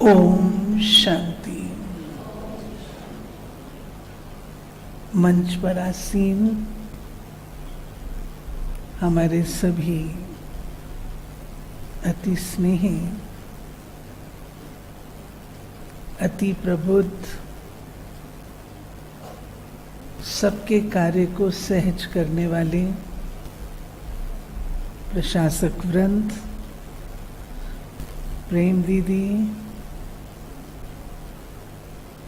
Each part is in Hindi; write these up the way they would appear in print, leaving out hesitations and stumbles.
ओम शांति। मंच पर आसीन हमारे सभी अति स्नेही, अति प्रबुद्ध, सबके कार्य को सहज करने वाले प्रशासक वृंद, प्रेम दीदी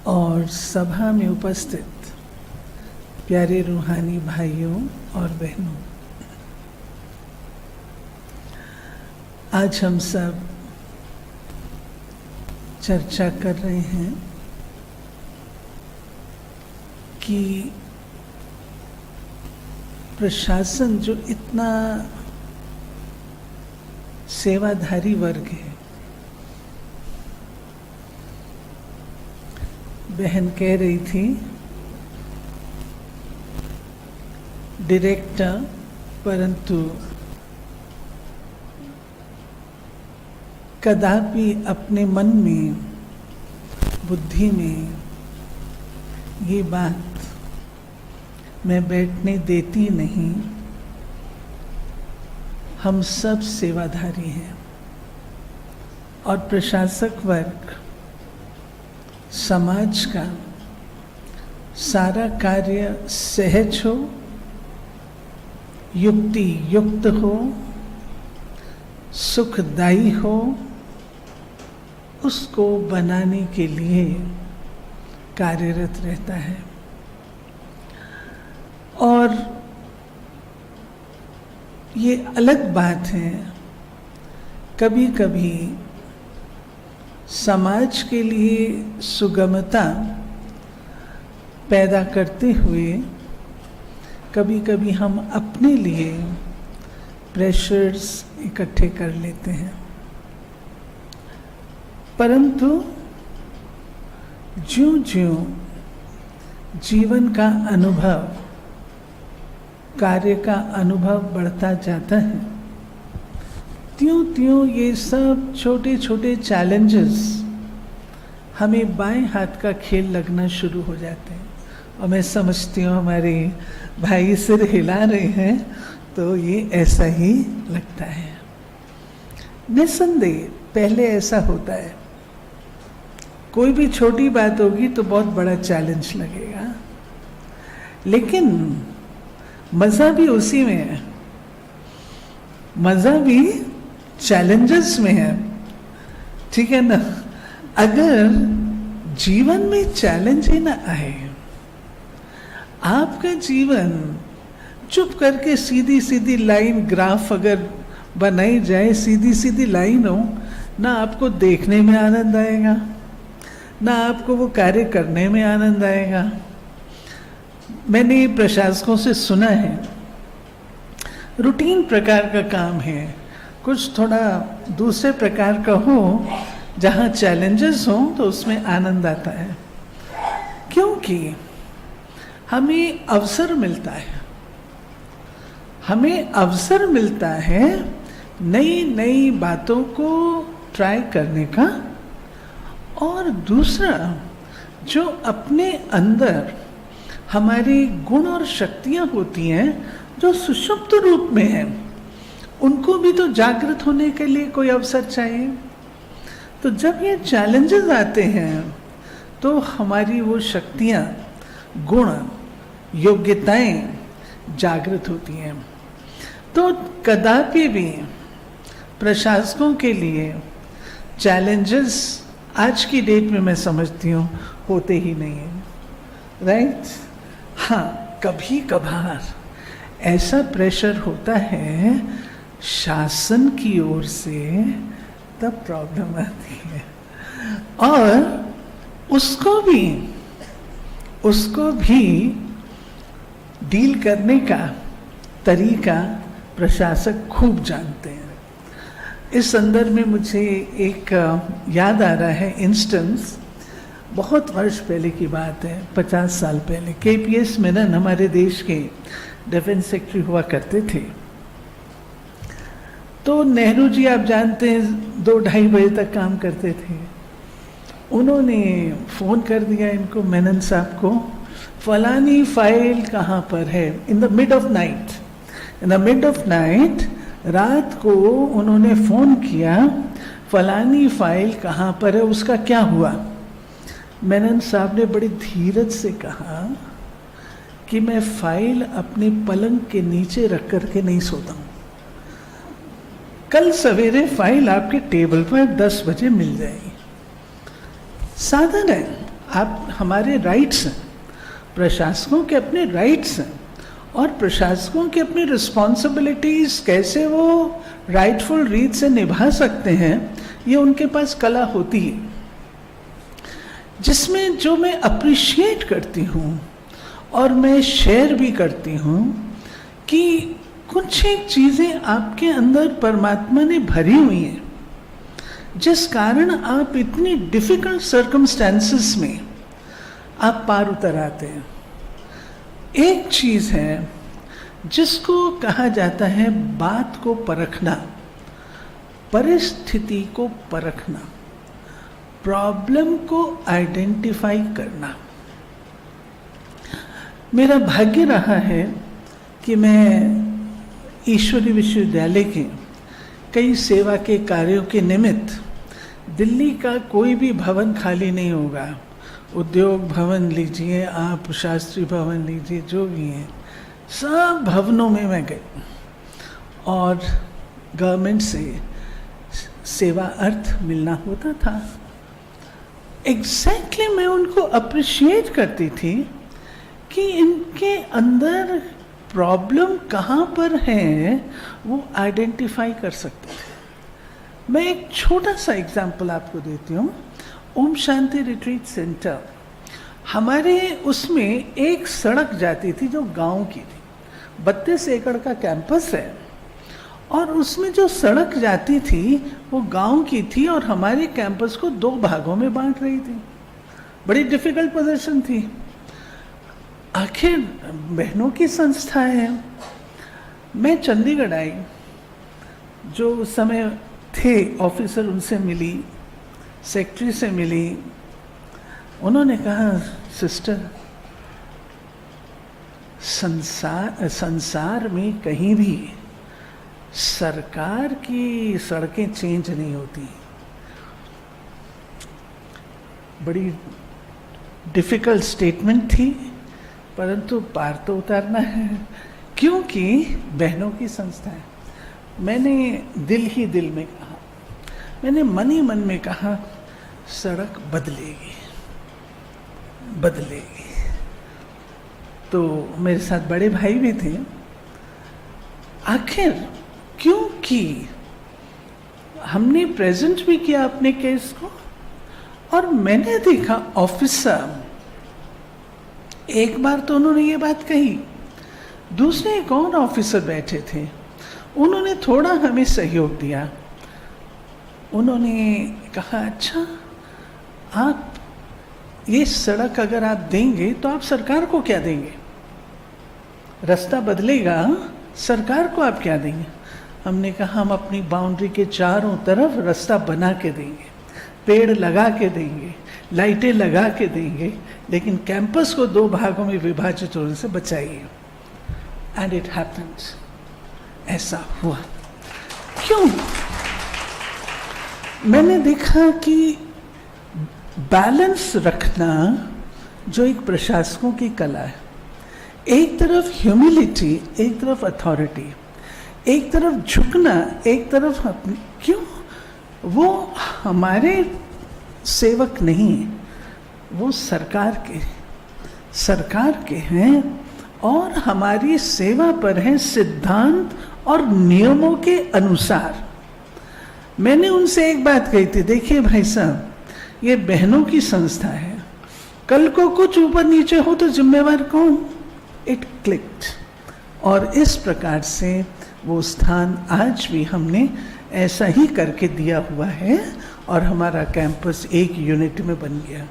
और सभा में उपस्थित प्यारे रूहानी भाइयों और बहनों, आज हम सब चर्चा कर रहे हैं कि प्रशासन जो इतना सेवाधारी वर्ग है, बहन कह रही थी डायरेक्टर, परंतु कदापि अपने मन में, बुद्धि में ये बात मैं बैठने देती नहीं। हम सब सेवाधारी हैं और प्रशासक वर्ग समाज का सारा कार्य सहज हो, युक्ति युक्त हो, सुखदायी हो, उसको बनाने के लिए कार्यरत रहता है। और ये अलग बात है, कभी कभी समाज के लिए सुगमता पैदा करते हुए कभी कभी हम अपने लिए प्रेशर्स इकट्ठे कर लेते हैं, परंतु ज्यों-ज्यों जीवन का अनुभव, कार्य का अनुभव बढ़ता जाता है, त्यों-त्यों ये सब छोटे छोटे चैलेंजेस हमें बाएं हाथ का खेल लगना शुरू हो जाते हैं। और मैं समझती हूँ हमारे भाई सिर हिला रहे हैं तो ये ऐसा ही लगता है। निस्संदेह पहले ऐसा होता है, कोई भी छोटी बात होगी तो बहुत बड़ा चैलेंज लगेगा, लेकिन मज़ा भी उसी में है, मज़ा भी चैलेंजेस में है, ठीक है ना। अगर जीवन में चैलेंज ही ना आए, आपका जीवन चुप करके सीधी सीधी लाइन, ग्राफ अगर बनाई जाए, सीधी सीधी लाइन हो, ना आपको देखने में आनंद आएगा, ना आपको वो कार्य करने में आनंद आएगा। मैंने प्रशासकों से सुना है, रूटीन प्रकार का काम है, कुछ थोड़ा दूसरे प्रकार का हो, जहाँ चैलेंजेस हों तो उसमें आनंद आता है, क्योंकि हमें अवसर मिलता है, हमें अवसर मिलता है नई नई बातों को ट्राई करने का। और दूसरा, जो अपने अंदर हमारी गुण और शक्तियाँ होती हैं जो सुषुप्त रूप में हैं, उनको भी तो जागृत होने के लिए कोई अवसर चाहिए। तो जब ये चैलेंजेस आते हैं तो हमारी वो शक्तियाँ, गुण, योग्यताएं जागृत होती हैं। तो कदापि भी प्रशासकों के लिए चैलेंजेस आज की डेट में मैं समझती हूँ होते ही नहीं हैं, राइट। हाँ, कभी कभार ऐसा प्रेशर होता है शासन की ओर से, तब प्रॉब्लम आती है। और उसको भी डील करने का तरीका प्रशासक खूब जानते हैं। इस संदर्भ में मुझे एक याद आ रहा है इंस्टेंस, बहुत वर्ष पहले की बात है, 50 साल पहले। KPS मेनन हमारे देश के डिफेंस सेक्रेटरी हुआ करते थे। तो नेहरू जी आप जानते हैं 2-2:30 बजे तक काम करते थे। उन्होंने फ़ोन कर दिया इनको, मेनन साहब को, फलानी फाइल कहाँ पर है। In the mid of night, रात को उन्होंने फ़ोन किया, फलानी फाइल कहाँ पर है, उसका क्या हुआ। मेनन साहब ने बड़ी धीरज से कहा कि मैं फाइल अपने पलंग के नीचे रख कर के नहीं सोता हूँ, कल सवेरे फाइल आपके टेबल पर 10 बजे मिल जाएगी। साधन है, आप, हमारे राइट्स हैं, प्रशासकों के अपने राइट्स हैं, और प्रशासकों की अपनी रिस्पॉन्सिबिलिटीज़ कैसे वो राइटफुल रीत से निभा सकते हैं, ये उनके पास कला होती है, जिसमें जो मैं अप्रिशिएट करती हूँ और मैं शेयर भी करती हूँ कि कुछ एक चीज़ें आपके अंदर परमात्मा ने भरी हुई हैं, जिस कारण आप इतनी डिफ़िकल्ट सर्कमस्टेंसेस में आप पार उतर आते हैं। एक चीज़ है जिसको कहा जाता है बात को परखना, परिस्थिति को परखना, प्रॉब्लम को आइडेंटिफाई करना। मेरा भाग्य रहा है कि मैं ईश्वरी विश्वविद्यालय के कई सेवा के कार्यों के निमित्त दिल्ली का कोई भी भवन खाली नहीं होगा। उद्योग भवन लीजिए आप, शास्त्री भवन लीजिए, जो भी हैं, सब भवनों में मैं गई और गवर्नमेंट से सेवा अर्थ मिलना होता था। एग्जैक्टली मैं उनको अप्रिशिएट करती थी कि इनके अंदर प्रॉब्लम कहाँ पर है वो आइडेंटिफाई कर सकते थे। मैं एक छोटा सा एग्जाम्पल आपको देती हूँ। ओम शांति रिट्रीट सेंटर, हमारे उसमें एक सड़क जाती थी जो गांव की थी। 32 एकड़ का कैंपस है और उसमें जो सड़क जाती थी वो गांव की थी और हमारे कैंपस को 2 भागों में बांट रही थी। बड़ी डिफिकल्ट पोजीशन थी। आखिर बहनों की संस्था है। मैं चंडीगढ़ आई, जो उस समय थे ऑफिसर, उनसे मिली, सेक्रेटरी से मिली। उन्होंने कहा, सिस्टर, संसार में कहीं भी सरकार की सड़कें चेंज नहीं होती। बड़ी डिफिकल्ट स्टेटमेंट थी, परंतु पार तो उतारना है, क्योंकि बहनों की संस्था है। मैंने दिल ही दिल में कहा, मैंने मन ही मन में कहा, सड़क बदलेगी। तो मेरे साथ बड़े भाई भी थे। आखिर क्योंकि हमने प्रेजेंट भी किया अपने केस को, और मैंने देखा ऑफिसर, एक बार तो उन्होंने ये बात कही, दूसरे एक और ऑफिसर बैठे थे, उन्होंने थोड़ा हमें सहयोग दिया। उन्होंने कहा, अच्छा, आप ये सड़क अगर आप देंगे तो आप सरकार को क्या देंगे? रास्ता बदलेगा, सरकार को आप क्या देंगे? हमने कहा, हम अपनी बाउंड्री के चारों तरफ रास्ता बना के देंगे, पेड़ लगा के देंगे, लाइटें लगा के देंगे, लेकिन कैंपस को 2 भागों में विभाजित होने से बचाइए। एंड इट हैपेंस, ऐसा हुआ। क्यों? मैंने देखा कि बैलेंस रखना जो एक प्रशासकों की कला है, एक तरफ ह्यूमिलिटी, एक तरफ अथॉरिटी, एक तरफ झुकना, एक तरफ अपनी, क्यों? वो हमारे सेवक नहीं है, वो सरकार के हैं और हमारी सेवा पर हैं सिद्धांत और नियमों के अनुसार। मैंने उनसे एक बात कही थी, देखिए भाई साहब, ये बहनों की संस्था है, कल को कुछ ऊपर नीचे हो तो जिम्मेवार कौन? It clicked. और इस प्रकार से वो स्थान आज भी हमने ऐसा ही करके दिया हुआ है और हमारा कैंपस एक यूनिट में बन गया।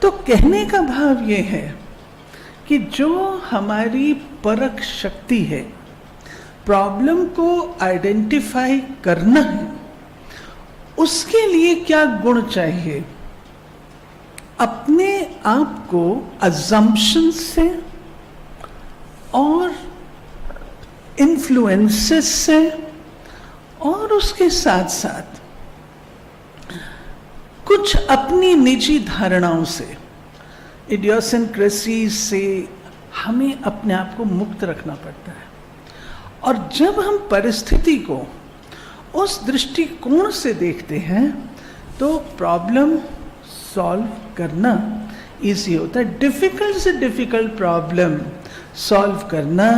तो कहने का भाव ये है कि जो हमारी परख शक्ति है, प्रॉब्लम को आइडेंटिफाई करना है, उसके लिए क्या गुण चाहिए? अपने आप को अजम्पशन से और इन्फ्लुएंसेस से और उसके साथ साथ कुछ अपनी निजी धारणाओं से, इडियोसिंक्रेसी से हमें अपने आप को मुक्त रखना पड़ता है। और जब हम परिस्थिति को उस दृष्टिकोण से देखते हैं तो प्रॉब्लम सॉल्व करना इजी होता है। डिफिकल्ट से डिफिकल्ट प्रॉब्लम सॉल्व करना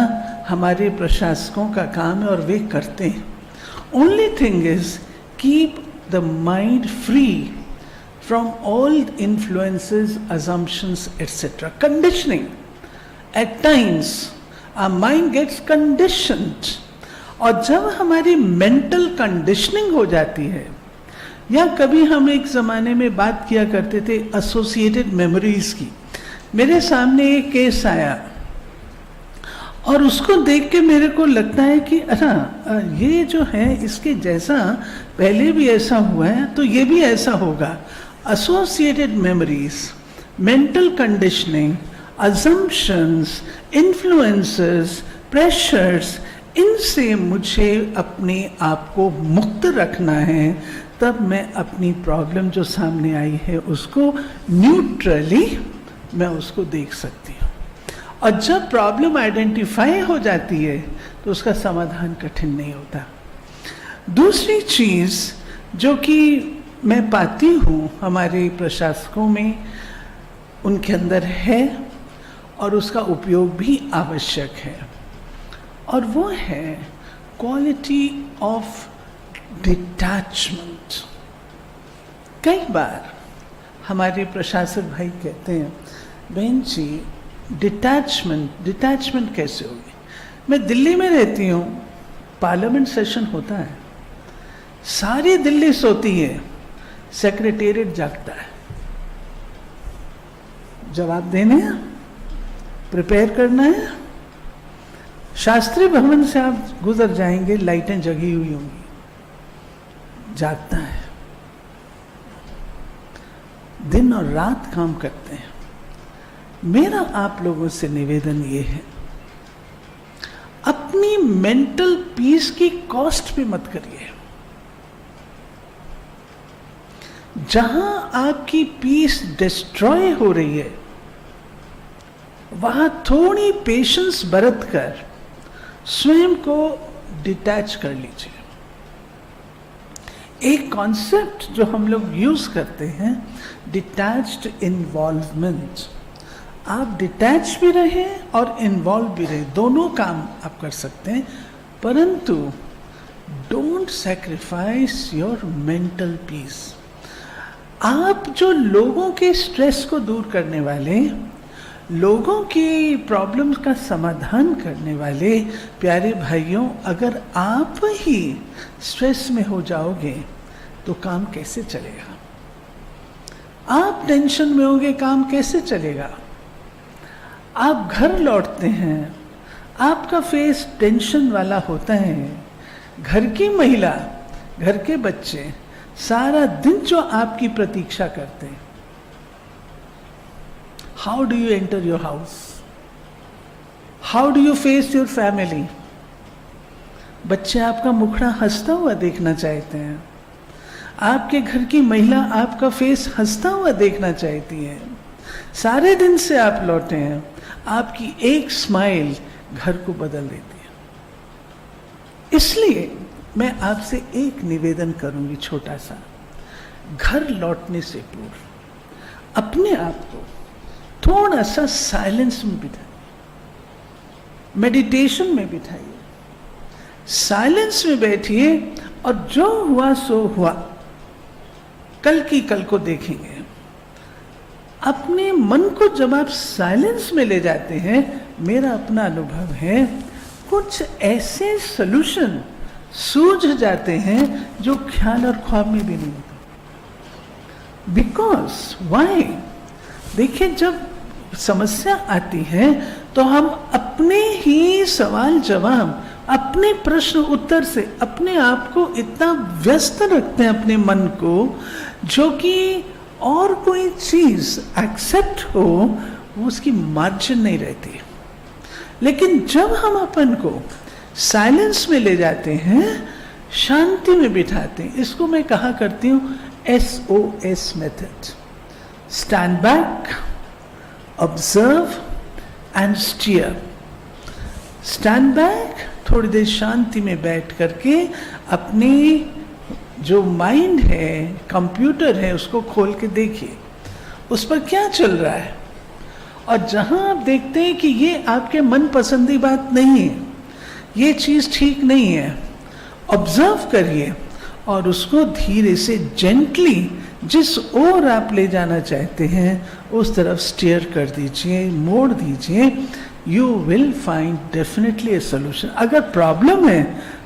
हमारे प्रशासकों का काम है और वे करते हैं। Only thing is keep the mind free from all influences, assumptions, etc. Conditioning. At times, our mind gets conditioned. और जब हमारी mental conditioning हो जाती है, या कभी हम एक ज़माने में बात किया करते थे associated memories की। मेरे सामने एक केस आया और उसको देख के मेरे को लगता है कि अच्छा ये जो है इसके जैसा पहले भी ऐसा हुआ है तो ये भी ऐसा होगा। Associated memories, mental conditioning, assumptions, influences, pressures, इनसे मुझे अपने आप को मुक्त रखना है। तब मैं अपनी प्रॉब्लम जो सामने आई है उसको न्यूट्रली मैं उसको देख सकती हूँ। और जब प्रॉब्लम आइडेंटिफाई हो जाती है तो उसका समाधान कठिन नहीं होता। दूसरी चीज़ जो कि मैं पाती हूँ हमारे प्रशासकों में, उनके अंदर है और उसका उपयोग भी आवश्यक है, और वो है क्वालिटी ऑफ डिटैचमेंट। कई बार हमारे प्रशासक भाई कहते हैं, बहन जी डिटैचमेंट कैसे होगी? मैं दिल्ली में रहती हूँ, पार्लियामेंट सेशन होता है, सारी दिल्ली सोती है, सेक्रेटेरिएट जागता है। जवाब देने हैं, प्रिपेयर करना है। शास्त्री भवन से आप गुजर जाएंगे, लाइटें जगी हुई होंगी, जागता है। दिन और रात काम करते हैं। मेरा आप लोगों से निवेदन ये है, अपनी मेंटल पीस की कॉस्ट पे मत करिए। जहां आपकी पीस डिस्ट्रॉय हो रही है वहां थोड़ी पेशेंस बरत कर स्वयं को डिटैच कर लीजिए। एक कॉन्सेप्ट जो हम लोग यूज करते हैं, डिटैच्ड इन्वॉल्वमेंट। आप डिटैच भी रहे और इन्वॉल्व भी रहे, दोनों काम आप कर सकते हैं, परंतु don't sacrifice your mental peace. आप जो लोगों के स्ट्रेस को दूर करने वाले, लोगों की प्रॉब्लम्स का समाधान करने वाले प्यारे भाइयों, अगर आप ही स्ट्रेस में हो जाओगे तो काम कैसे चलेगा? आप टेंशन में होगे, काम कैसे चलेगा? आप घर लौटते हैं, आपका फेस टेंशन वाला होता है, घर की महिला, घर के बच्चे सारा दिन जो आपकी प्रतीक्षा करते हैं। How do you enter your house? How do you face your family? बच्चे आपका मुखड़ा हंसता हुआ देखना चाहते हैं, आपके घर की महिला आपका फेस हंसता हुआ देखना चाहती है। सारे दिन से आप लौटे हैं, आपकी एक स्माइल घर को बदल देती है। इसलिए मैं आपसे एक निवेदन करूंगी छोटा सा, घर लौटने से पूर्व अपने आप को थोड़ा सा साइलेंस में बिठाइए, मेडिटेशन में बिठाइए, साइलेंस में बैठिए और जो हुआ सो हुआ, कल की कल को देखेंगे। अपने मन को जब आप साइलेंस में ले जाते हैं, मेरा अपना अनुभव है, कुछ ऐसे सॉल्यूशन सूझ जाते हैं जो ख्याल और ख्वाब में भी नहीं होते। Because why? देखिए, जब समस्या आती है तो हम अपने ही सवाल जवाब, अपने प्रश्न उत्तर से अपने आप को इतना व्यस्त रखते हैं, अपने मन को, जो कि और कोई चीज एक्सेप्ट हो, वो उसकी मार्जिन नहीं रहती। लेकिन जब हम अपन को साइलेंस में ले जाते हैं, शांति में बिठाते हैं, इसको मैं कहा करती हूँ SOS method, stand back, observe and steer. Stand back, थोड़ी देर शांति में बैठ करके अपनी जो माइंड है, कंप्यूटर है, उसको खोल के देखिए उस पर क्या चल रहा है। और जहां आप देखते हैं कि ये आपके मन पसंदी बात नहीं है, ये चीज ठीक नहीं है, ऑब्जर्व करिए और उसको धीरे से जेंटली जिस ओर आप ले जाना चाहते हैं उस तरफ स्टीयर कर दीजिए, मोड़ दीजिए। You will find definitely a solution. अगर प्रॉब्लम है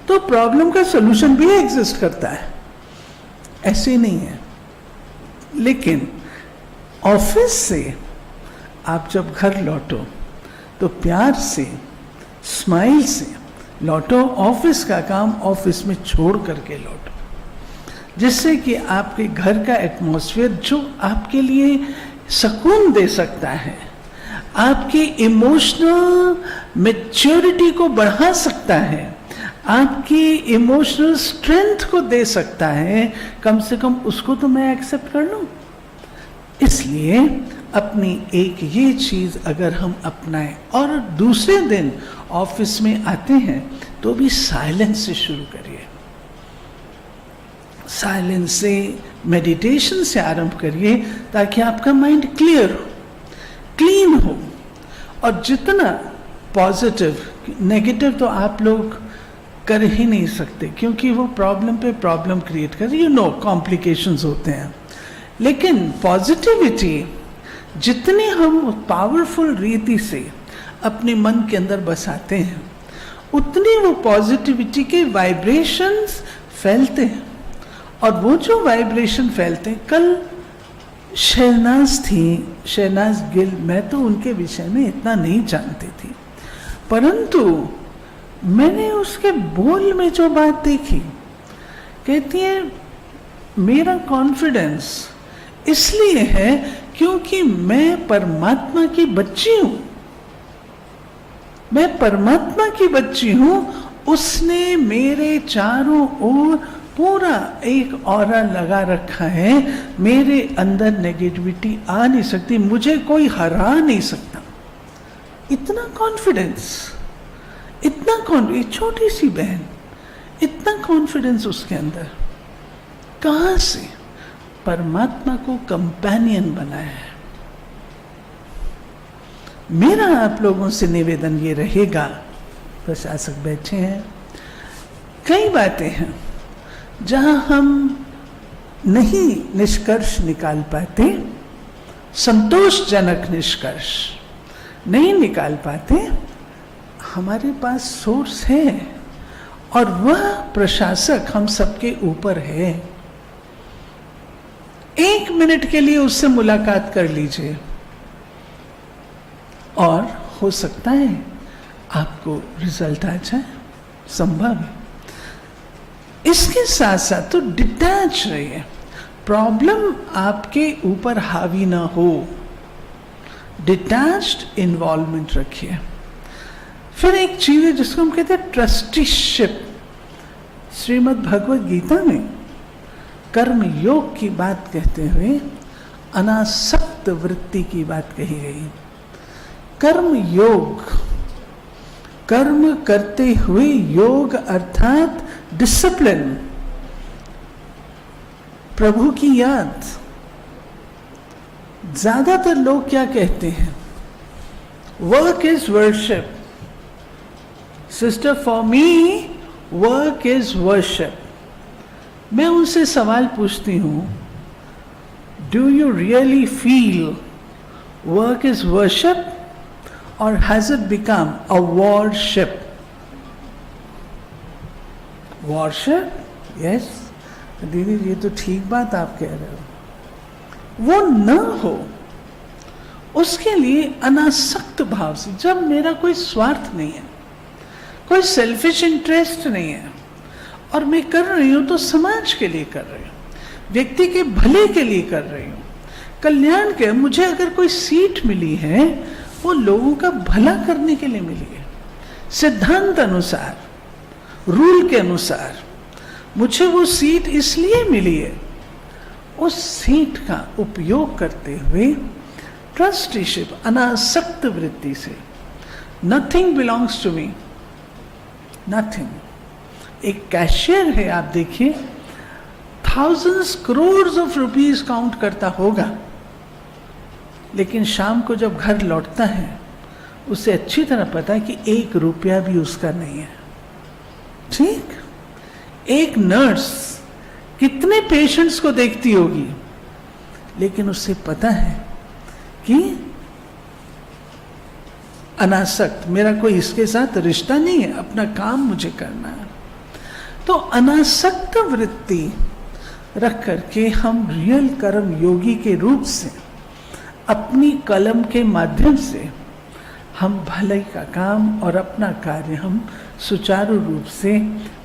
तो प्रॉब्लम का सोल्यूशन भी एग्जिस्ट करता है, ऐसे नहीं है। लेकिन ऑफिस से आप जब घर लौटो तो प्यार से, स्माइल से लौटो। ऑफिस का काम ऑफिस में छोड़ करके लौटो, जिससे कि आपके घर का एटमॉस्फेयर जो आपके लिए सुकून दे सकता है, आपकी इमोशनल मैच्योरिटी को बढ़ा सकता है, आपकी इमोशनल स्ट्रेंथ को दे सकता है, कम से कम उसको तो मैं एक्सेप्ट कर लूं। इसलिए अपनी एक ये चीज अगर हम अपनाएं और दूसरे दिन ऑफिस में आते हैं तो भी साइलेंस से शुरू करिए, साइलेंस से, मेडिटेशन से आरंभ करिए, ताकि आपका माइंड क्लियर हो, क्लीन हो। और जितना पॉजिटिव, नेगेटिव तो आप लोग कर ही नहीं सकते, क्योंकि वो प्रॉब्लम पे प्रॉब्लम क्रिएट कर, कॉम्प्लिकेशंस होते हैं। लेकिन पॉजिटिविटी जितनी हम पावरफुल रीति से अपने मन के अंदर बसाते हैं, उतनी वो पॉजिटिविटी के वाइब्रेशंस फैलते हैं। और वो जो वाइब्रेशन फैलते हैं, कल शहनाज थी, शहनाज गिल, मैं तो उनके विषय में इतना नहीं जानती थी, परंतु मैंने उसके बोल में जो बात देखी, कहती है मेरा कॉन्फिडेंस इसलिए है क्योंकि मैं परमात्मा की बच्ची हूं, मैं परमात्मा की बच्ची हूं। उसने मेरे चारों ओर पूरा एक ऑरा लगा रखा है, मेरे अंदर नेगेटिविटी आ नहीं सकती, मुझे कोई हरा नहीं सकता। इतना कॉन्फिडेंस, इतना कॉन्फिडेंस, छोटी सी बहन, इतना कॉन्फिडेंस उसके अंदर कहां से? परमात्मा को कंपेनियन बनाया है। मेरा आप लोगों से निवेदन ये रहेगा, प्रशासक बैठे हैं, कई बातें हैं जहां हम नहीं निष्कर्ष निकाल पाते, संतोषजनक निष्कर्ष नहीं निकाल पाते। हमारे पास सोर्स है और वह प्रशासक हम सबके ऊपर है। 1 मिनट के लिए उससे मुलाकात कर लीजिए और हो सकता है आपको रिजल्ट आ जाए, संभव है। इसके साथ साथ तो डिटैच रहिए, प्रॉब्लम आपके ऊपर हावी ना हो, डिटैच्ड इन्वॉल्वमेंट रखिए। फिर एक चीज है जिसको हम कहते हैं ट्रस्टीशिप। श्रीमद् भगवद गीता में कर्म योग की बात कहते हुए अनासक्त वृत्ति की बात कही गई। कर्म योग, कर्म करते हुए योग अर्थात डिसिप्लिन, प्रभु की याद। ज्यादातर लोग क्या कहते हैं? Work is worship. Sister, for me work is worship. मैं उनसे सवाल पूछती हूं, do you really feel work is worship or has it become a worship? Worship? Yes. दीदी ये तो ठीक बात आप कह रहे हो। वो न हो, उसके लिए अनासक्त भाव से, जब मेरा कोई स्वार्थ नहीं है, कोई सेल्फिश इंटरेस्ट नहीं है और मैं कर रही हूं तो समाज के लिए कर रही हूं, व्यक्ति के भले के लिए कर रही हूं, कल्याण के, मुझे अगर कोई सीट मिली है वो लोगों का भला करने के लिए मिली है, सिद्धांत अनुसार, रूल के अनुसार मुझे वो सीट इसलिए मिली है। उस सीट का उपयोग करते हुए ट्रस्टीशिप, अनासक्त वृत्ति से, nothing belongs to me, nothing. एक कैशियर है, आप देखिए, thousands crore of rupees count करता होगा, लेकिन शाम को जब घर लौटता है उसे अच्छी तरह पता है कि 1 रुपया भी उसका नहीं है। ठीक? एक नर्स कितने पेशेंट्स को देखती होगी, लेकिन उसे पता है कि अनासक्त, मेरा कोई इसके साथ रिश्ता नहीं है, अपना काम मुझे करना है। तो अनासक्त वृत्ति रख करके हम रियल कर्म योगी के रूप से अपनी कलम के माध्यम से हम भलाई का काम और अपना कार्य हम सुचारू रूप से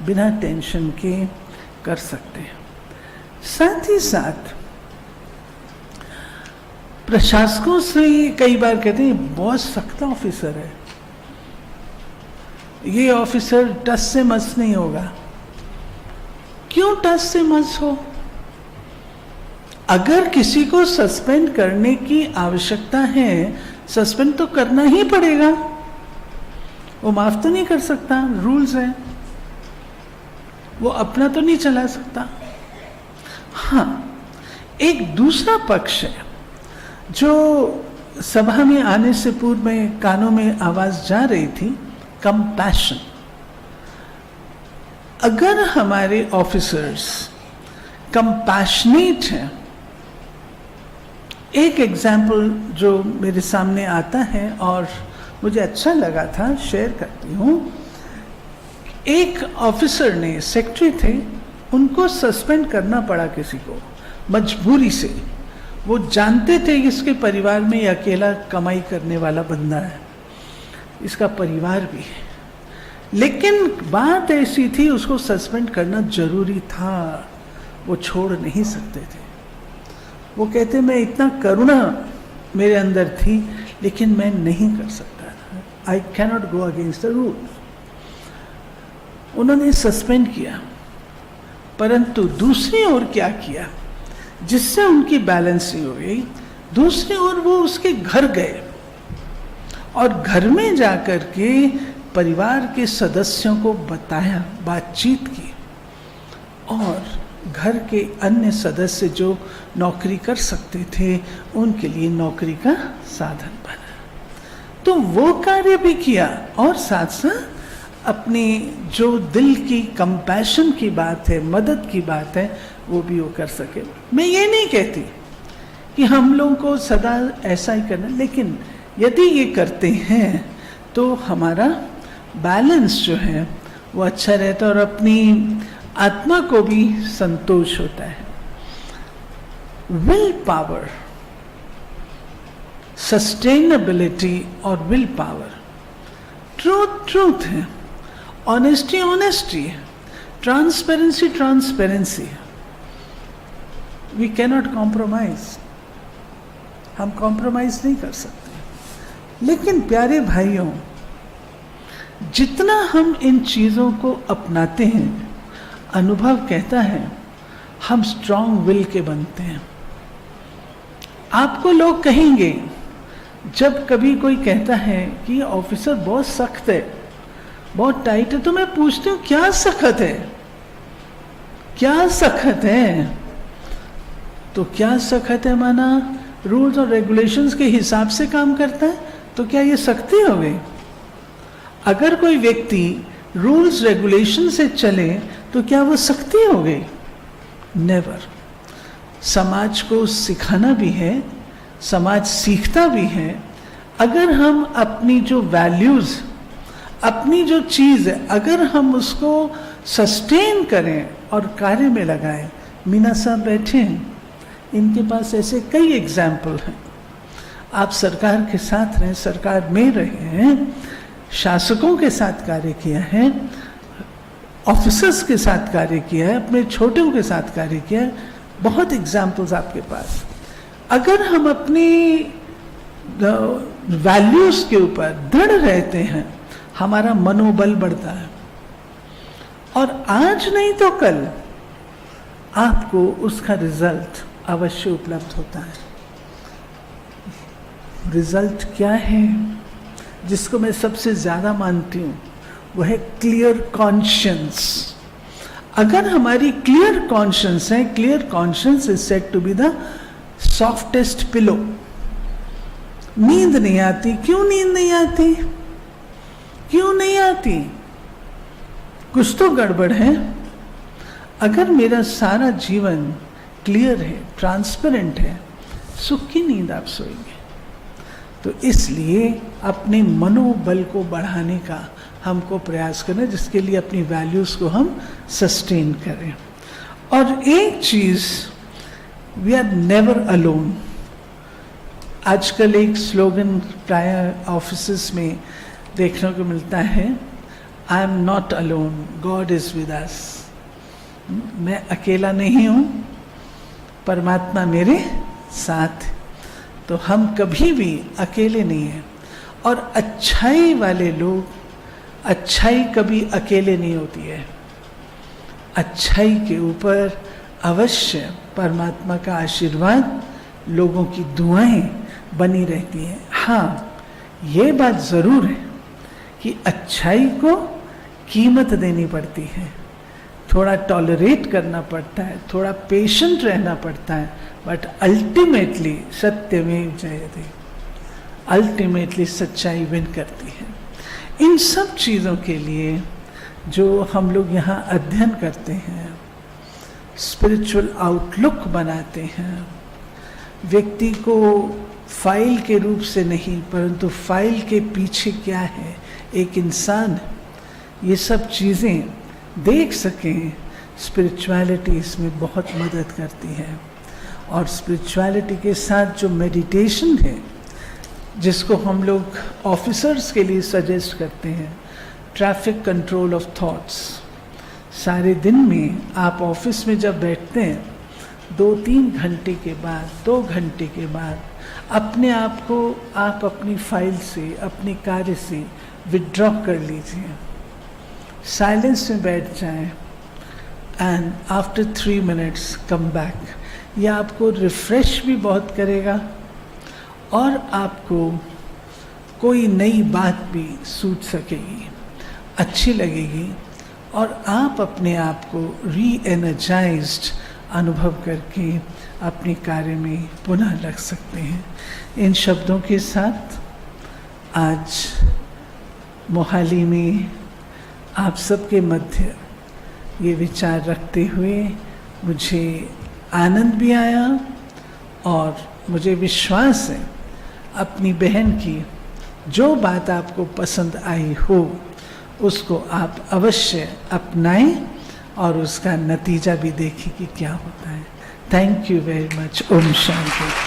बिना टेंशन के कर सकते हैं। साथ ही साथ प्रशासकों से कई बार कहते हैं बॉस सख्त ऑफिसर है, ये ऑफिसर टस से मस नहीं होगा। क्यों टस से मस हो? अगर किसी को सस्पेंड करने की आवश्यकता है, सस्पेंड तो करना ही पड़ेगा, वो माफ तो नहीं कर सकता, रूल्स है, वो अपना तो नहीं चला सकता। हाँ, एक दूसरा पक्ष है जो सभा में आने से पूर्व में कानों में आवाज जा रही थी, कंपैशन। अगर हमारे ऑफिसर्स कंपैशनेट हैं, एक एग्जाम्पल जो मेरे सामने आता है और मुझे अच्छा लगा था, शेयर करती हूँ। एक ऑफिसर ने, सेक्रेटरी थे, उनको सस्पेंड करना पड़ा किसी को मजबूरी से। वो जानते थे कि इसके परिवार में ये अकेला कमाई करने वाला बंदा है, इसका परिवार भी है, लेकिन बात ऐसी थी उसको सस्पेंड करना जरूरी था, वो छोड़ नहीं सकते थे। वो कहते मैं इतना करुणा मेरे अंदर थी, लेकिन मैं नहीं कर सकता था, I cannot go against the rules. उन्होंने सस्पेंड किया, परंतु दूसरी ओर क्या किया जिससे उनकी बैलेंसिंग हो गई, दूसरी ओर वो उसके घर गए और घर में जाकर के परिवार के सदस्यों को बताया, बातचीत की, और घर के अन्य सदस्य जो नौकरी कर सकते थे उनके लिए नौकरी का साधन बना। तो वो कार्य भी किया और साथ साथ अपनी जो दिल की कंपैशन की बात है, मदद की बात है, वो भी वो कर सके। मैं ये नहीं कहती कि हम लोगों को सदा ऐसा ही करना, लेकिन यदि ये करते हैं तो हमारा बैलेंस जो है वो अच्छा रहता है और अपनी आत्मा को भी संतोष होता है। विल पावर, सस्टेनेबिलिटी और विल पावर, ट्रूथ ट्रूथ है, ऑनेस्टी ऑनेस्टी है, ट्रांसपेरेंसी ट्रांसपेरेंसी है। वी कैनॉट कॉम्प्रोमाइज, हम कॉम्प्रोमाइज नहीं कर सकते। लेकिन प्यारे भाइयों, जितना हम इन चीज़ों को अपनाते हैं, अनुभव कहता है हम स्ट्रांग विल के बनते हैं। आपको लोग कहेंगे, जब कभी कोई कहता है कि ऑफिसर बहुत सख्त है, बहुत टाइट है, तो मैं पूछती हूँ क्या सख्त है, क्या सख्त है? तो क्या सख्त है माना रूल्स और रेगुलेशंस के हिसाब से काम करता है, तो क्या ये सख्ती हो गई? अगर कोई व्यक्ति रूल्स रेगुलेशन से चले तो क्या वो सख्ती हो गई? नेवर। समाज को सिखाना भी है, समाज सीखता भी है। अगर हम अपनी जो वैल्यूज़, अपनी जो चीज़ है, अगर हम उसको सस्टेन करें और कार्य में लगाएं। मीना साहब बैठे हैं, इनके पास ऐसे कई एग्जाम्पल हैं। आप सरकार के साथ रहे, सरकार में रहे हैं, शासकों के साथ कार्य किया है, ऑफिसर्स के साथ कार्य किया है, अपने छोटों के साथ कार्य किया है, बहुत एग्जाम्पल्स आपके पास। अगर हम अपनी वैल्यूज के ऊपर दृढ़ रहते हैं, हमारा मनोबल बढ़ता है, और आज नहीं तो कल आपको उसका रिजल्ट अवश्य उपलब्ध होता है। रिजल्ट क्या है जिसको मैं सबसे ज्यादा मानती हूँ, वो है क्लियर कॉन्शियंस। अगर हमारी क्लियर कॉन्शियंस है, clear conscience is said to be the softest pillow. नींद नहीं आती, क्यों नींद नहीं आती? क्यों नहीं आती? कुछ तो गड़बड़ है। अगर मेरा सारा जीवन क्लियर है, ट्रांसपेरेंट है, सुख की नींद आप सोएंगे। तो इसलिए अपने मनोबल को बढ़ाने का हमको प्रयास करना, जिसके लिए अपनी वैल्यूज को हम सस्टेन करें। और एक चीज, वी आर नेवर अलोन। आजकल एक स्लोगन प्राय ऑफिसेस में देखने को मिलता है, I am not alone, God is with us. मैं अकेला नहीं हूँ, परमात्मा मेरे साथ। तो हम कभी भी अकेले नहीं हैं। और अच्छाई वाले लोग, अच्छाई कभी अकेले नहीं होती है। अच्छाई के ऊपर अवश्य परमात्मा का आशीर्वाद, लोगों की दुआएं बनी रहती हैं। हाँ, ये बात ज़रूर है कि अच्छाई को कीमत देनी पड़ती है, थोड़ा टॉलरेट करना पड़ता है, थोड़ा पेशेंट रहना पड़ता है, बट अल्टीमेटली सत्यमेव जयते, अल्टीमेटली सच्चाई विन करती है। इन सब चीज़ों के लिए जो हम लोग यहाँ अध्ययन करते हैं, स्पिरिचुअल आउटलुक बनाते हैं, व्यक्ति को फाइल के रूप से नहीं, परंतु फाइल के पीछे क्या है, एक इंसान, ये सब चीज़ें देख सकें, स्पिरिचुअलिटी इसमें बहुत मदद करती है। और स्पिरिचुअलिटी के साथ जो मेडिटेशन है, जिसको हम लोग ऑफिसर्स के लिए सजेस्ट करते हैं, ट्रैफिक कंट्रोल ऑफ थॉट्स। सारे दिन में आप ऑफिस में जब बैठते हैं, 2-3 घंटे के बाद, 2 घंटे के बाद अपने आप को आप अपनी फाइल से, अपने कार्य से विड्रॉ कर लीजिए, साइलेंस में बैठ जाएं, and after 3 minutes come back. यह आपको रिफ्रेश भी बहुत करेगा और आपको कोई नई बात भी सूझ सकेगी, अच्छी लगेगी, और आप अपने आप को री एनर्जाइज्ड अनुभव करके अपने कार्य में पुनः लग सकते हैं। इन शब्दों के साथ आज मोहाली में आप सबके मध्य ये विचार रखते हुए मुझे आनंद भी आया, और मुझे विश्वास है अपनी बहन की जो बात आपको पसंद आई हो, उसको आप अवश्य अपनाएं और उसका नतीजा भी देखें कि क्या होता है। Thank you very much. ओम शांति।